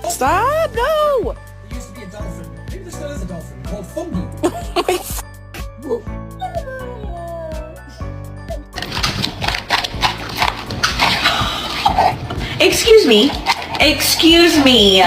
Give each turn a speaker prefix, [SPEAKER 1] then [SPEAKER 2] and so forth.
[SPEAKER 1] Stop! No!
[SPEAKER 2] There used to be a dolphin. Maybe there still is a dolphin called Fungi.
[SPEAKER 3] Excuse me. Excuse me.